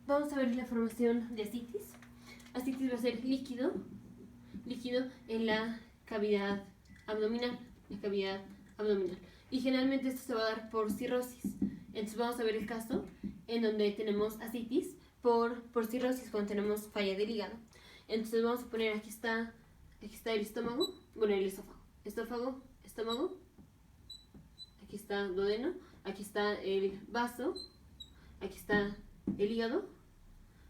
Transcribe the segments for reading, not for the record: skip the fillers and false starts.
vamos a ver la formación de ascitis. Ascitis va a ser líquido en la cavidad abdominal, Y generalmente esto se va a dar por cirrosis. Entonces vamos a ver el caso en donde tenemos ascitis por cirrosis, cuando tenemos falla del hígado. Entonces vamos a poner, aquí está el estómago, bueno, el estómago, aquí está duodeno, aquí está el vaso, aquí está el hígado,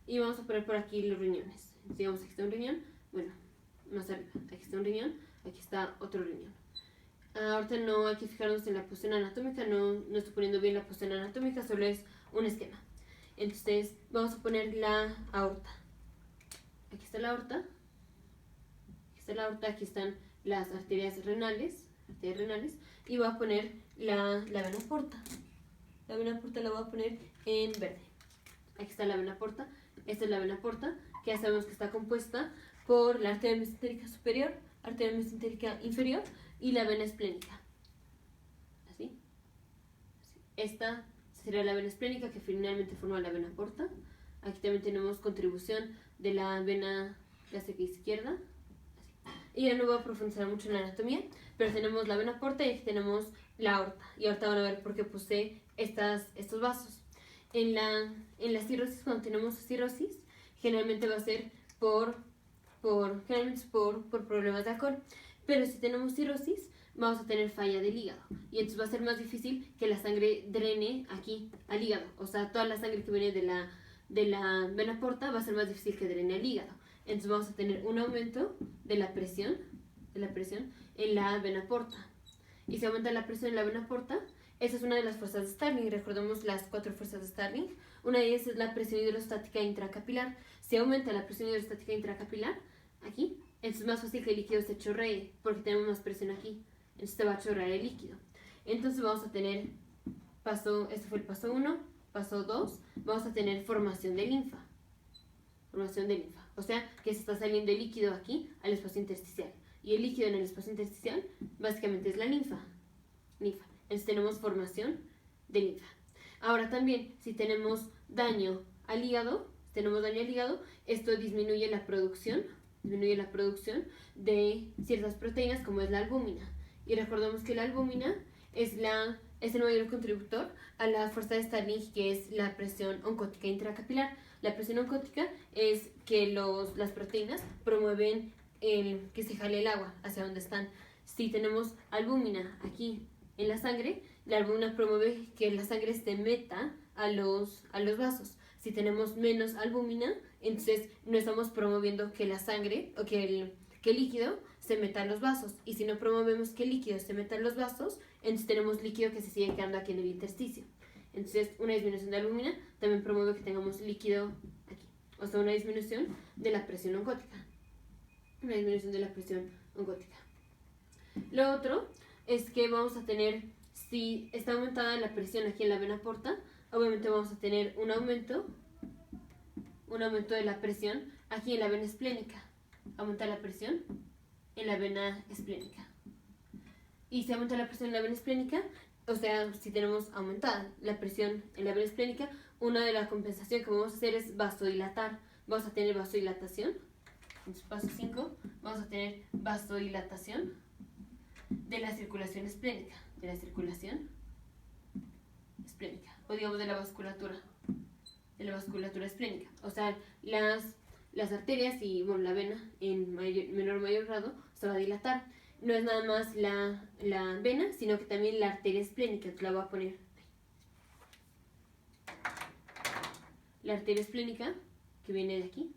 y vamos a poner por aquí los riñones. Entonces, digamos, aquí está un riñón, bueno, más arriba, aquí está un riñón, aquí está otro riñón. Ahorita no hay que fijarnos en la posición anatómica, no estoy poniendo bien la posición anatómica, solo es un esquema. Entonces vamos a poner la aorta. Aquí está la aorta, aquí están las arterias renales, y voy a poner la vena porta. La vena porta la voy a poner en verde. Aquí está la vena porta, esta es la vena porta, que ya sabemos que está compuesta por la arteria mesentérica superior, arteria mesentérica inferior y la vena esplénica. Así. Esta sería la vena esplénica, que finalmente forma la vena porta. Aquí también tenemos contribución de la vena gástrica izquierda. Así. Y ya no voy a profundizar mucho en la anatomía, pero tenemos la vena porta y aquí tenemos la aorta. Y ahorita van a ver por qué puse estos vasos. En la cirrosis, cuando tenemos cirrosis, generalmente va a ser por problemas de alcohol. Pero si tenemos cirrosis, vamos a tener falla del hígado. Y entonces va a ser más difícil que la sangre drene aquí al hígado. O sea, toda la sangre que viene de la vena porta va a ser más difícil que drene al hígado. Entonces vamos a tener un aumento de la presión en la vena porta. Y si aumenta la presión en la vena porta, esa es una de las fuerzas de Starling. Recordemos las 4 fuerzas de Starling. Una de ellas es la presión hidrostática intracapilar. Si aumenta la presión hidrostática intracapilar, aquí, es más fácil que el líquido se chorree, porque tenemos más presión aquí. Entonces se va a chorrear el líquido. Entonces vamos a tener este fue el paso 1, paso 2, vamos a tener formación de linfa. O sea, que se está saliendo el líquido aquí al espacio intersticial. Y el líquido en el espacio intersticial básicamente es la linfa. Entonces tenemos formación de linfa. Ahora también, si tenemos daño al hígado, esto disminuye la producción de ciertas proteínas, como es la albúmina. Y recordemos que la albúmina es el mayor contributor a la fuerza de Starling, que es la presión oncótica intracapilar. La presión oncótica es que las proteínas promueven que se jale el agua hacia donde están. Si tenemos albúmina aquí en la sangre, la albúmina promueve que la sangre se meta a los vasos. Si tenemos menos albúmina, entonces no estamos promoviendo que la sangre o que el líquido se meta a los vasos. Y si no promovemos que el líquido se meta a los vasos, entonces tenemos líquido que se sigue quedando aquí en el intersticio. Entonces una disminución de albúmina también promueve que tengamos líquido aquí. O sea, una disminución de la presión oncótica. Lo otro es que vamos a tener, si está aumentada la presión aquí en la vena porta, obviamente vamos a tener un aumento de la presión aquí en la vena esplénica. Aumenta la presión en la vena esplénica. Y si aumenta la presión en la vena esplénica, o sea, si tenemos aumentada la presión en la vena esplénica, una de las compensaciones que vamos a hacer es vasodilatar. Vamos a tener vasodilatación. Entonces, paso 5, vamos a tener vasodilatación de la circulación esplénica. O digamos de la vasculatura esplénica. O sea, las arterias y la vena en menor o mayor grado se va a dilatar. No es nada más la vena, sino que también la arteria esplénica. Entonces la voy a poner. La arteria esplénica, que viene de aquí,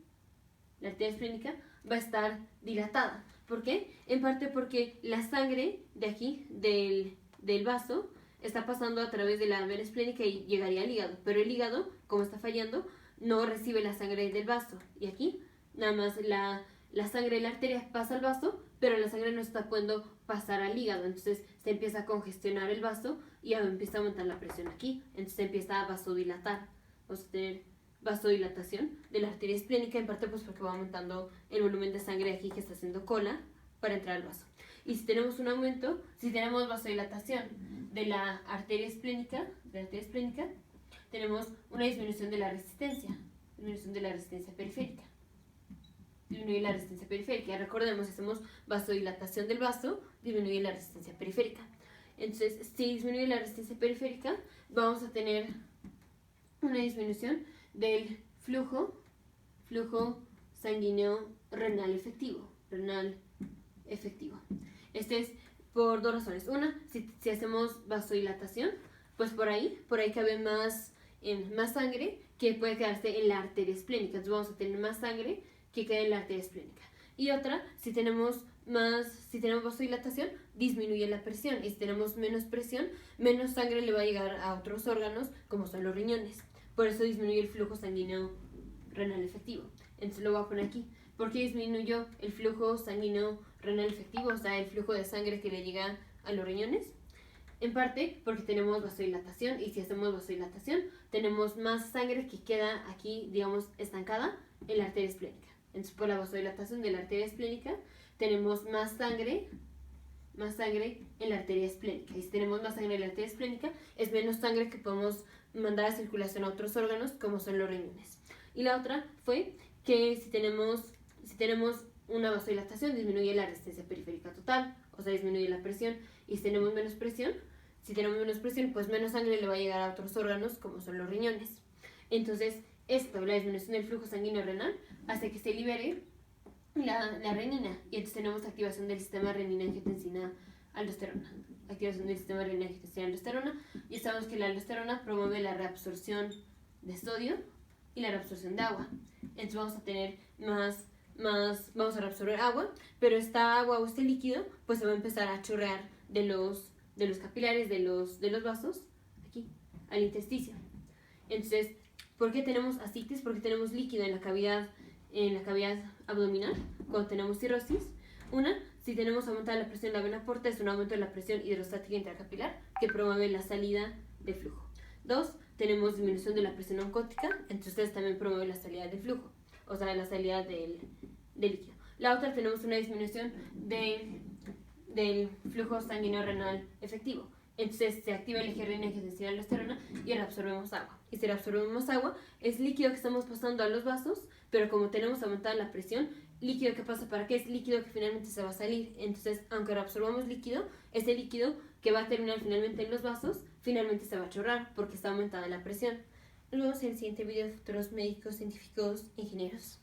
la arteria esplénica va a estar dilatada. ¿Por qué? En parte porque la sangre de aquí, del vaso, está pasando a través de la vena esplénica y llegaría al hígado. Pero el hígado, como está fallando, no recibe la sangre del vaso. Y aquí, nada más la sangre de la arteria pasa al vaso, pero la sangre no está pudiendo pasar al hígado. Entonces se empieza a congestionar el vaso y empieza a aumentar la presión aquí. Entonces se empieza a vasodilatar. Vamos a tener vasodilatación de la arteria esplénica, en parte pues porque va aumentando el volumen de sangre aquí que está haciendo cola para entrar al vaso. Y si tenemos un aumento, si tenemos vasodilatación de la arteria esplénica, tenemos una disminución de la resistencia. disminución de la resistencia periférica. Disminuye la resistencia periférica. Recordemos, hacemos vasodilatación del vaso, disminuye la resistencia periférica. Entonces, si disminuye la resistencia periférica, vamos a tener una disminución del flujo sanguíneo renal efectivo. Este es por dos razones. Una, si hacemos vasodilatación, pues por ahí cabe más sangre que puede quedarse en la arteria esplénica. Entonces vamos a tener más sangre que queda en la arteria esplénica. Y otra, si tenemos vasodilatación, disminuye la presión. Y si tenemos menos presión, menos sangre le va a llegar a otros órganos, como son los riñones. Por eso disminuye el flujo sanguíneo renal efectivo. Entonces lo voy a poner aquí. ¿Por qué disminuyó el flujo sanguíneo renal efectivo? O sea, el flujo de sangre que le llega a los riñones. En parte porque tenemos vasodilatación, y si hacemos vasodilatación, tenemos más sangre que queda aquí, digamos, estancada en la arteria esplénica. Entonces, por la vasodilatación de la arteria esplénica, tenemos más sangre en la arteria esplénica. Y si tenemos más sangre en la arteria esplénica, es menos sangre que podemos mandar a circulación a otros órganos, como son los riñones. Y la otra fue que si tenemos una vasodilatación, disminuye la resistencia periférica total, o sea, disminuye la presión. Y si tenemos menos presión, pues menos sangre le va a llegar a otros órganos, como son los riñones. Entonces, la disminución del flujo sanguíneo renal, hace que se libere la renina. Y entonces tenemos activación del sistema renina-angiotensina-aldosterona. Activación del sistema renina-angiotensina-aldosterona. Y sabemos que la aldosterona promueve la reabsorción de sodio y la reabsorción de agua. Entonces vamos a tener vamos a reabsorber agua, pero esta agua o este líquido pues se va a empezar a chorrear de los capilares, de los vasos, aquí, al intersticio. Entonces, ¿por qué tenemos ascitis? Porque tenemos líquido en la cavidad abdominal cuando tenemos cirrosis. Una, si tenemos aumentada la presión de la vena porta, es un aumento de la presión hidrostática intracapilar que promueve la salida de flujo. Dos, tenemos disminución de la presión oncótica, entonces también promueve la salida de flujo, o sea, la salida del líquido. La otra, tenemos una disminución del flujo sanguíneo renal efectivo. Entonces se activa el eje renina-angiotensina-aldosterona y reabsorbemos agua. Y si reabsorbemos agua, es líquido que estamos pasando a los vasos, pero como tenemos aumentada la presión, líquido que pasa para qué es líquido que finalmente se va a salir. Entonces, aunque reabsorbamos líquido, ese líquido que va a terminar finalmente en los vasos, finalmente se va a chorrar porque está aumentada la presión. Nos vemos en el siguiente video de futuros médicos, científicos, ingenieros.